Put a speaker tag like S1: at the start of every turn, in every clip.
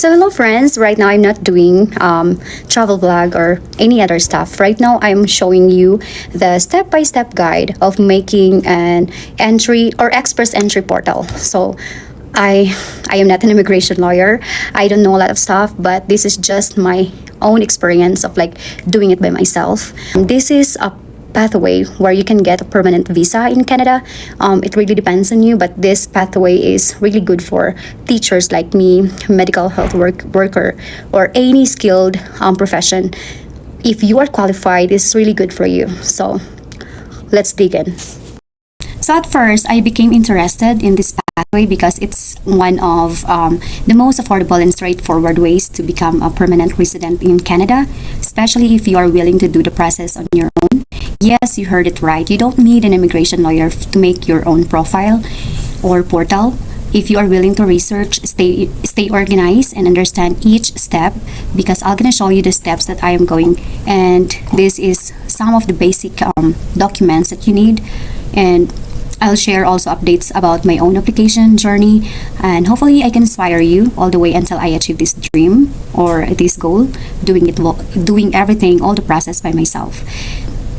S1: So hello friends, right now I'm not doing travel vlog or any other stuff. Right now I'm showing you the step-by-step guide of making an entry or express entry portal. So I am not an immigration lawyer. I don't know a lot of stuff, but this is just my own experience of like doing it by myself. This is a pathway where you can get a permanent visa in Canada. It really depends on you, but this pathway is really good for teachers like me, medical health worker, or any skilled profession. If you are qualified, this is really good for you. So let's dig in. So at first, I became interested in this pathway because it's one of the most affordable and straightforward ways to become a permanent resident in Canada, especially if you are willing to do the process on your own. Yes, you heard it right. You don't need an immigration lawyer to make your own profile or portal. If you are willing to research, stay organized and understand each step, because I'm gonna show you the steps that I am going, and this is some of the basic documents that you need, and I'll share also updates about my own application journey, and hopefully I can inspire you all the way until I achieve this dream or this goal, doing everything, all the process by myself.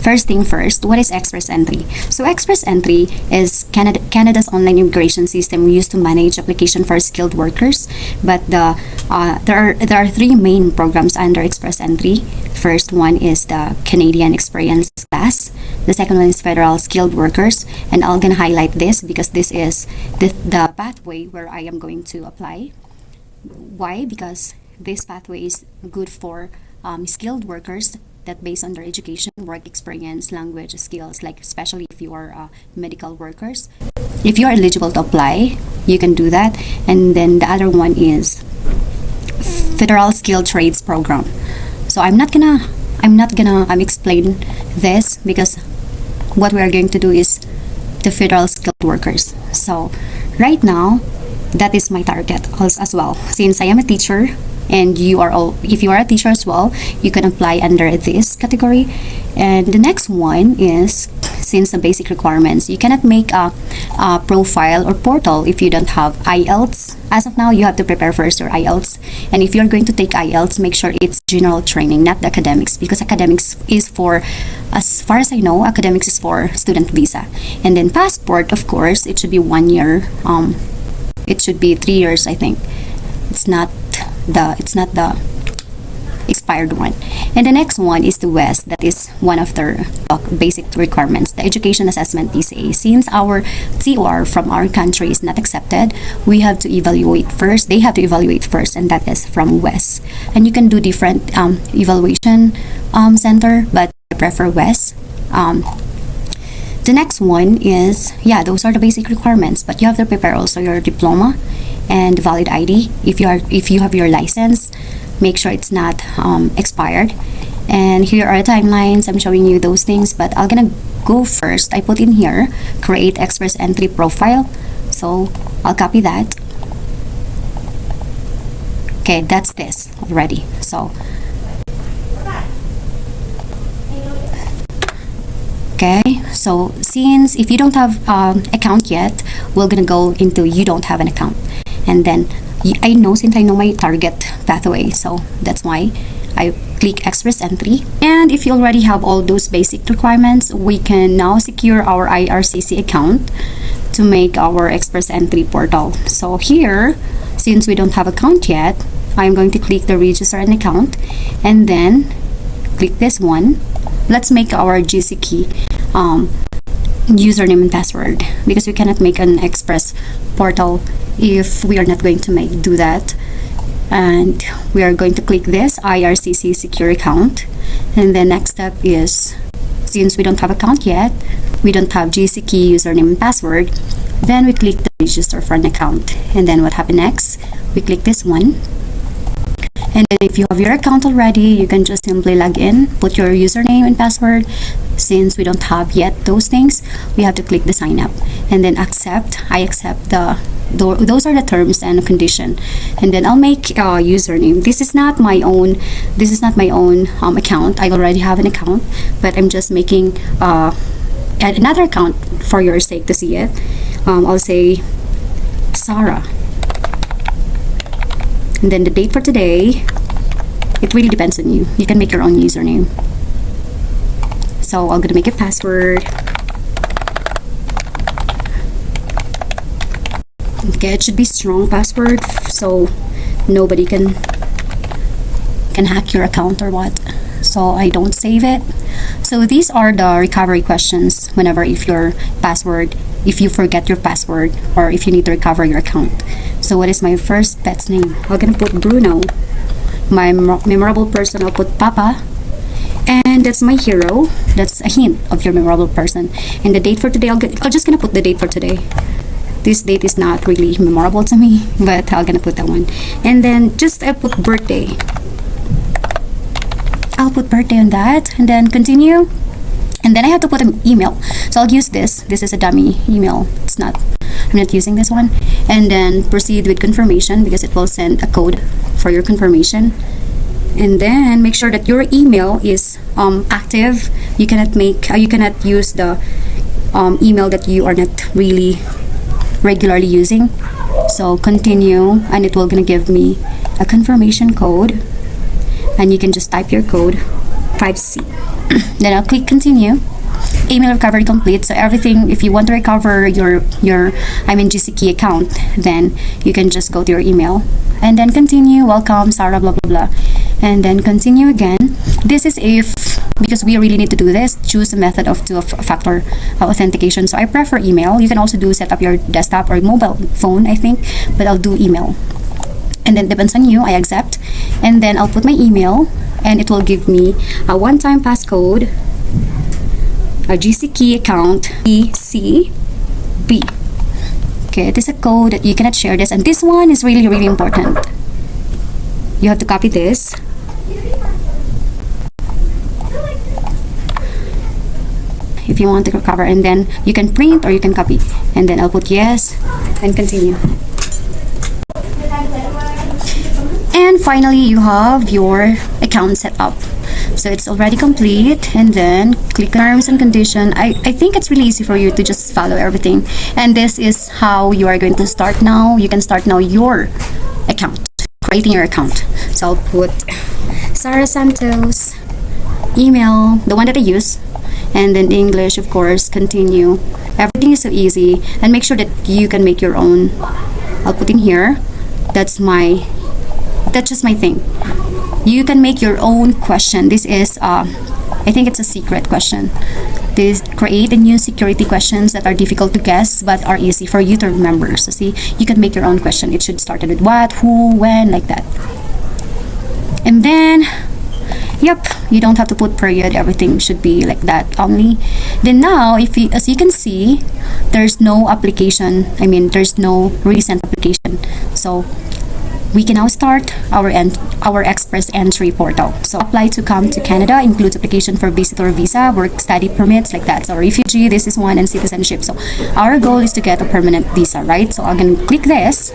S1: First thing first, what is Express Entry? So Express Entry is Canada's online immigration system used to manage application for skilled workers. But there are three main programs under Express Entry. First one is the Canadian Experience Class. The second one is Federal Skilled Workers, and I'm gonna highlight this because this is the pathway where I am going to apply. Why? Because this pathway is good for skilled workers that based on their education, work experience, language skills, like especially if you are medical workers. If you are eligible to apply, you can do that. And then the other one is Federal Skilled Trades Program. So I'm not gonna explain this because what we are going to do is the Federal Skilled Workers. So right now, that is my target as well. Since I am a teacher, and if you are a teacher as well, you can apply under this category. And the next one is, since the basic requirements, you cannot make a profile or portal if you don't have IELTS. As of now, you have to prepare first your IELTS, and if you're going to take IELTS, make sure it's general training, not the academics, because academics is for, as far as I know, academics is for student visa. And then passport, of course, it should be 1 year. It should be 3 years, I think. It's not the expired one. And the next one is the WES. That is one of their basic requirements, the Education Assessment TCA. Since our TOR from our country is not accepted, we have to evaluate first. They have to evaluate first, and that is from WES. And you can do different evaluation center, but I prefer WES. The next one is, those are the basic requirements, but you have to prepare also your diploma and valid ID. If you have your license, make sure it's not expired. And here are timelines. I'm showing you those things, but I'm gonna go first. I put in here, create Express Entry profile. So I'll copy that. Okay, that's this already. So okay, so since if you don't have account yet, we're gonna go into you don't have an account. And then since I know my target pathway, so that's why I click Express Entry. And if you already have all those basic requirements, we can now secure our IRCC account to make our Express Entry portal. So here, since we don't have account yet, I'm going to click the register an account, and then click this one. Let's make our GCKey username and password, because we cannot make an express portal if we are not going to do that. And we are going to click this IRCC secure account. And the next step is, since we don't have account yet, we don't have GCKey username and password, then we click the register for an account. And then what happened next? We click this one. And then if you have your account already, you can just simply log in, put your username and password. Since we don't have yet those things, we have to click the sign up and then accept. I accept those are the terms and condition. And then I'll make a username. This is not my own account. I already have an account, but I'm just making another account for your sake to see it. I'll say Sarah. And then the date for today, it really depends on you. You can make your own username. So I'm gonna make a password. Okay, it should be strong password so nobody can hack your account or what. So I don't save it. So these are the recovery questions whenever if you forget your password or if you need to recover your account. So what is my first pet's name? I'm gonna put Bruno. My memorable person, I'll put Papa. And that's my hero. That's a hint of your memorable person. And the date for today, I'll just gonna put the date for today. This date is not really memorable to me, but I'm gonna put that one. And then just I put birthday. I'll put birthday on that, and then continue. And then I have to put an email. So I'll use this. This is a dummy email. I'm not using this one. And then proceed with confirmation because it will send a code for your confirmation. And then make sure that your email is active. You cannot use the email that you are not really regularly using. So continue, and it will gonna give me a confirmation code, and you can just type your code 5C. Then I'll click continue. Email recovery complete. So everything, if you want to recover your GCKey account, then you can just go to your email and then continue. Welcome, Sarah, blah blah blah, and then continue again. This is because we really need to do this, choose a method of two-factor authentication. So I prefer email. You can also set up your desktop or mobile phone, I think, but I'll do email. And then depends on you. I accept, and then I'll put my email, and it will give me a one-time passcode, a GCKey account, ECB. Okay, it is a code that you cannot share this, and this one is really, really important. You have to copy this. If you want to recover, and then you can print or you can copy, and then I'll put yes and continue. And finally, you have your account set up. So it's already complete, and then click terms and condition. I think it's really easy for you to just follow everything, and this is how you are going to start now. You can start now your account, creating your account. So I'll put Sarah Santos, email, the one that I use, and then English, of course, continue. Everything is so easy, and make sure that you can make your own. I'll put in here. That's just my thing. You can make your own question. This is I think it's a secret question. Create a new security questions that are difficult to guess but are easy for you to remember. So see, you can make your own question. It should start with what, who, when, like that. And then yep, you don't have to put period. Everything should be like that only. Then now, as you can see, there's no application. There's no recent application. So we can now start our express entry portal. So apply to come to Canada includes application for visitor visa, work study permits, like that. So refugee, this is one, and citizenship. So our goal is to get a permanent visa, right? So I'm going to click this,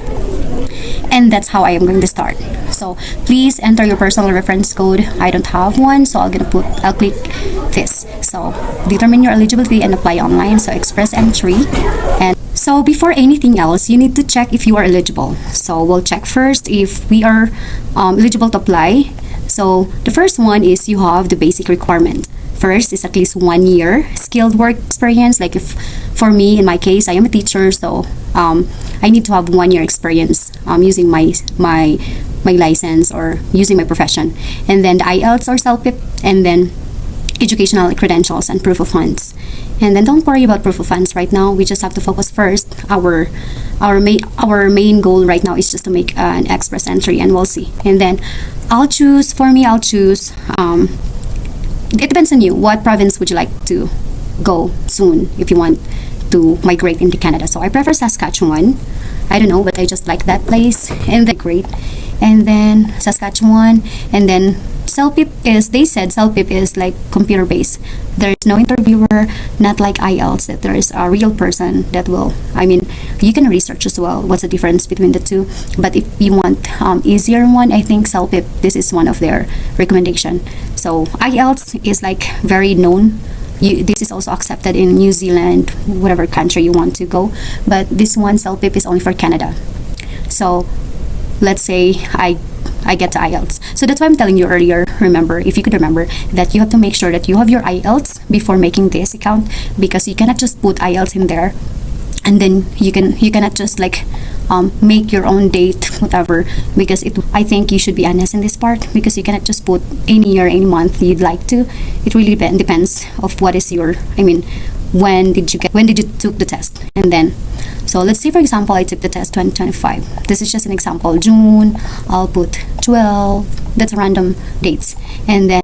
S1: and that's how I am going to start. So please enter your personal reference code. I don't have one, so I'll click this. So determine your eligibility and apply online. So express entry. And so before anything else, you need to check if you are eligible. So we'll check first if we are eligible to apply. So the first one is you have the basic requirement. First is at least 1 year skilled work experience. Like if for me, in my case, I am a teacher, so I need to have 1 year experience using my license or using my profession. And then the IELTS or CELPIP, and then educational credentials and proof of funds. And then don't worry about proof of funds right now. We just have to focus first. Our main goal right now is just to make an express entry, and we'll see. And then I'll choose. It depends on you. What province would you like to go soon if you want to migrate into Canada? So I prefer Saskatchewan. I don't know, but I just like that place. And then great. And then Saskatchewan. And then CELPIP is like computer based. There is no interviewer, not like IELTS, that there is a real person that will, you can research as well what's the difference between the two. But if you want easier one, I think CELPIP, this is one of their recommendation. So IELTS is like very known. This is also accepted in New Zealand, whatever country you want to go. But this one, CELPIP, is only for Canada. So let's say I get to IELTS. So that's why I'm telling you earlier, remember, if you could remember, that you have to make sure that you have your IELTS before making this account, because you cannot just put IELTS in there and then you cannot just like make your own date, whatever, because I think you should be honest in this part, because you cannot just put any year, any month you'd like to. It really depends of what is your, when did you took the test. And then, so let's say for example I took the test 2025. This is just an example. June, I'll put 12. That's random dates. And then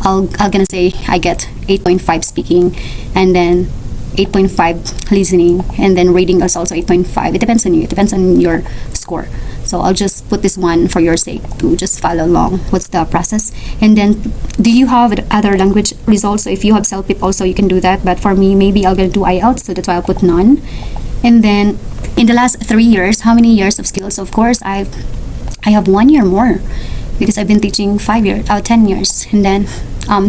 S1: I'll gonna say I get 8.5 speaking, and then 8.5 listening, and then reading is also 8.5. It depends on you. It depends on your score. So I'll just put this one for your sake to just follow along what's the process. And then, do you have other language results? So if you have CELPIP also, you can do that. But for me, maybe I'll gonna do IELTS, so that's why I'll put none. And then, in the last 3 years, how many years of skills? Of course, I have 1 year more, because I've been teaching 10 years. And then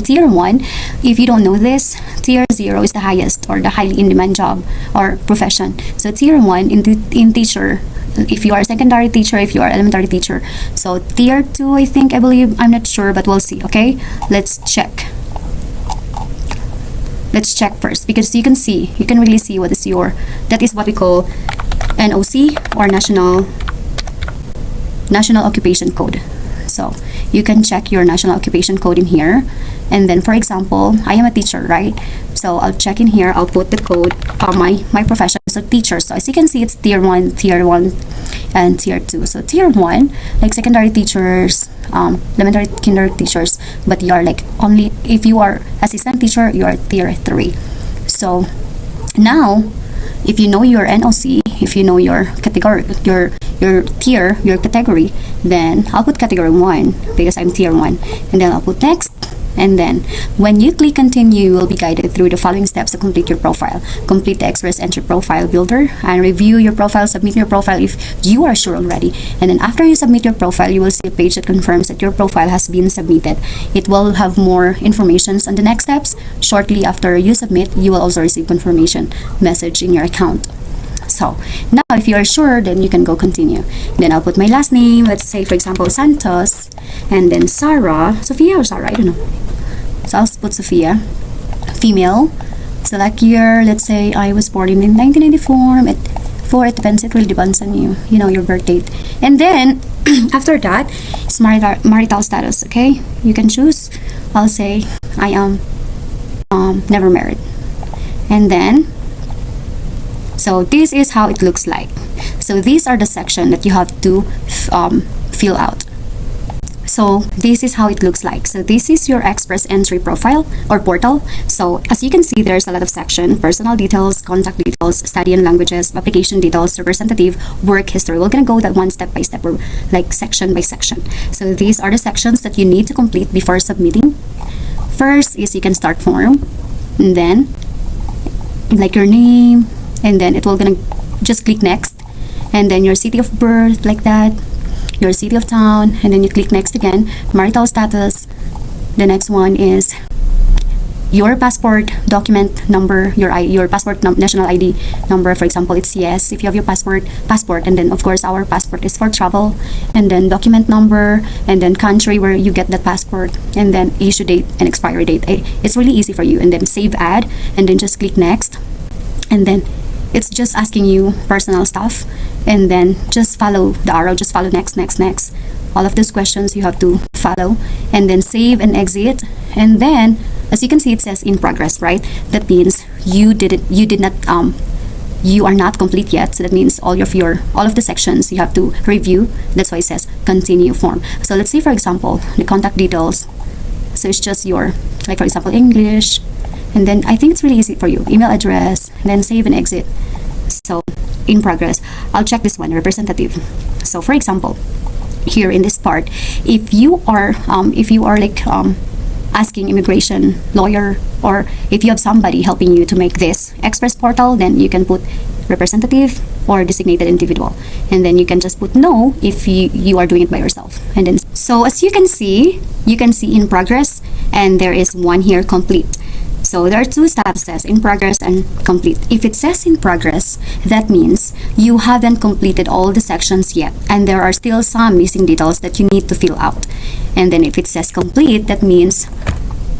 S1: tier 1, if you don't know this, tier 0 is the highest or the highly in demand job or profession. So tier 1 in teacher, if you are a secondary teacher, if you are elementary teacher. So tier 2, I believe, I'm not sure, but we'll see. Okay, let's check first, because you can really see what is your, that is what we call NOC, or national occupation code. So you can check your national occupation code in here. And then, for example, I am a teacher, right? So I'll check in here. I'll put the code for my profession. So teacher. So as you can see, it's tier 1, and tier 2. So tier 1, like secondary teachers, elementary kindergarten teachers, but you are like only, if you are assistant teacher, you are tier 3. So now, if you know your NOC, if you know your category, your tier, your category, then I'll put category 1 because I'm tier 1, and then I'll put next. And then when you click continue, you will be guided through the following steps to complete your profile. Complete the Express Entry Profile Builder and review your profile. Submit your profile if you are sure already. And then after you submit your profile, you will see a page that confirms that your profile has been submitted. It will have more information on the next steps. Shortly after you submit, you will also receive confirmation message in your account. So now if you are sure, then you can go continue. Then I'll put my last name. Let's say for example Santos, and then Sophia or Sarah, I don't know. So I'll put Sophia, female. Select year. Let's say I was born in 1994. It depends. It really depends on you. You know your birth date. And then after that, it's marital status. Okay, you can choose. I'll say I am never married. And then, so this is how it looks like. So these are the section that you have to fill out. So this is how it looks like. So this is your Express Entry profile or portal. So as you can see, there's a lot of section: personal details, contact details, study and languages, application details, representative, work history. We're gonna go that one step by step, or like section by section. So these are the sections that you need to complete before submitting. First is you can start form, and then like your name, and then it will gonna just click next, and then your city of birth, like that, your city of town, and then you click next again. Marital status. The next one is your passport document number, your passport national ID number. For example, it's yes if you have your passport, and then of course our passport is for travel, and then document number, and then country where you get the passport, and then issue date and expiry date. It's really easy for you. And then save ad, and then just click next, and then it's just asking you personal stuff, and then just follow the arrow, just follow next. All of these questions you have to follow, and then save and exit. And then as you can see, it says in progress, right? That means you are not complete yet. So that means all of the sections you have to review. That's why it says continue form. So let's say for example the contact details. So it's just your, like for example, English, and then I think it's really easy for you, email address, and then save and exit. So in progress, I'll check this one, representative. So for example, here in this part, if you are like asking immigration lawyer, or if you have somebody helping you to make this Express portal, then you can put representative or designated individual, and then you can just put no if you are doing it by yourself. And then, so as you can see in progress, and there is one here complete. So there are two statuses, in progress and complete. If it says in progress, that means you haven't completed all the sections yet, and there are still some missing details that you need to fill out. And then if it says complete, that means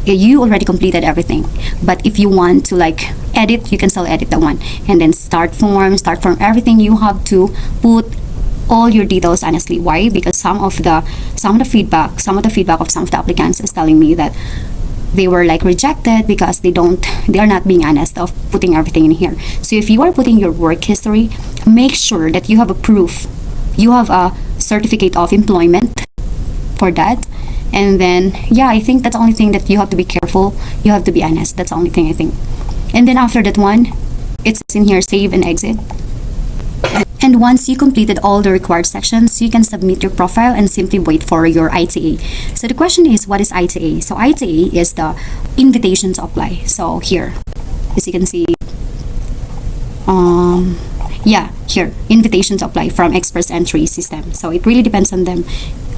S1: you already completed everything. But if you want to like edit, you can still edit that one. And then start form, everything, you have to put all your details honestly. Why? Because some of the feedback of some of the applicants is telling me that they were like rejected because they are not being honest of putting everything in here. So if you are putting your work history, make sure that you have a proof, you have a certificate of employment for that. And then yeah, I think that's the only thing that you have to be careful, you have to be honest. That's the only thing I think. And then after that one, it says in here save and exit. And once you completed all the required sections, you can submit your profile and simply wait for your ITA. So the question is, what is ITA? So ITA is the invitation to apply. So here, as you can see, here, invitation to apply from express entry system. So it really depends on them.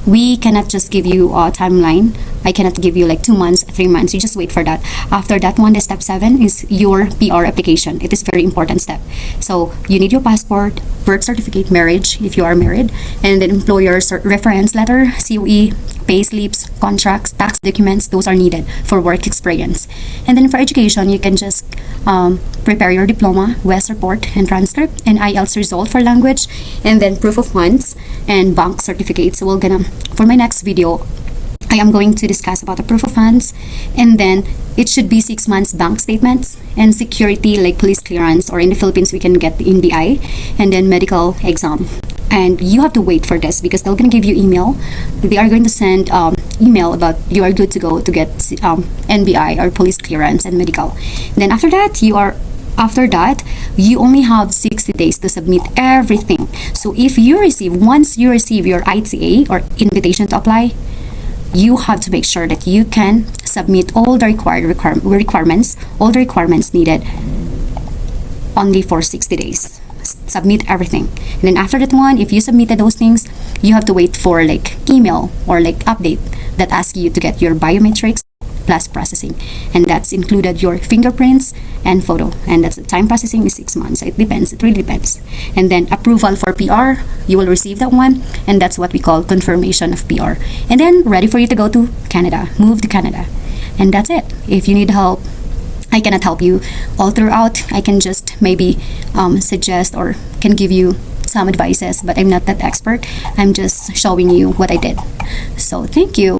S1: We cannot just give you a timeline. I cannot give you like 2 months, 3 months. You just wait for that. After that one, the step 7 is your PR application. It is very important step. So you need your passport, birth certificate, marriage if you are married, and then employer's reference letter, COE, pay slips, contracts, tax documents. Those are needed for work experience. And then for education, you can just prepare your diploma, WES report and transcript, and IELTS result for language, and then proof of funds and bank certificates. So for my next video, I am going to discuss about the proof of funds, and then it should be 6 months bank statements and security like police clearance, or in the Philippines we can get the NBI, and then medical exam. And you have to wait for this because they're going to give you email. They are going to send email about you are good to go to get NBI or police clearance and medical. Then after that, you only have 60 days to submit everything. So once you receive your ITA or invitation to apply, you have to make sure that you can submit all the requirements, all the requirements needed only for 60 days. Submit everything. And then after that one, if you submitted those things, you have to wait for like email or like update that asks you to get your biometrics plus processing, and that's included your fingerprints and photo, and that's the time processing is 6 months. So it depends, it really depends. And then approval for PR, you will receive that one, and that's what we call confirmation of PR. And then ready for you to go to Canada, move to Canada. And that's it. If you need help, I cannot help you all throughout. I can just maybe suggest or can give you some advices, but I'm not that expert. I'm just showing you what I did. So thank you.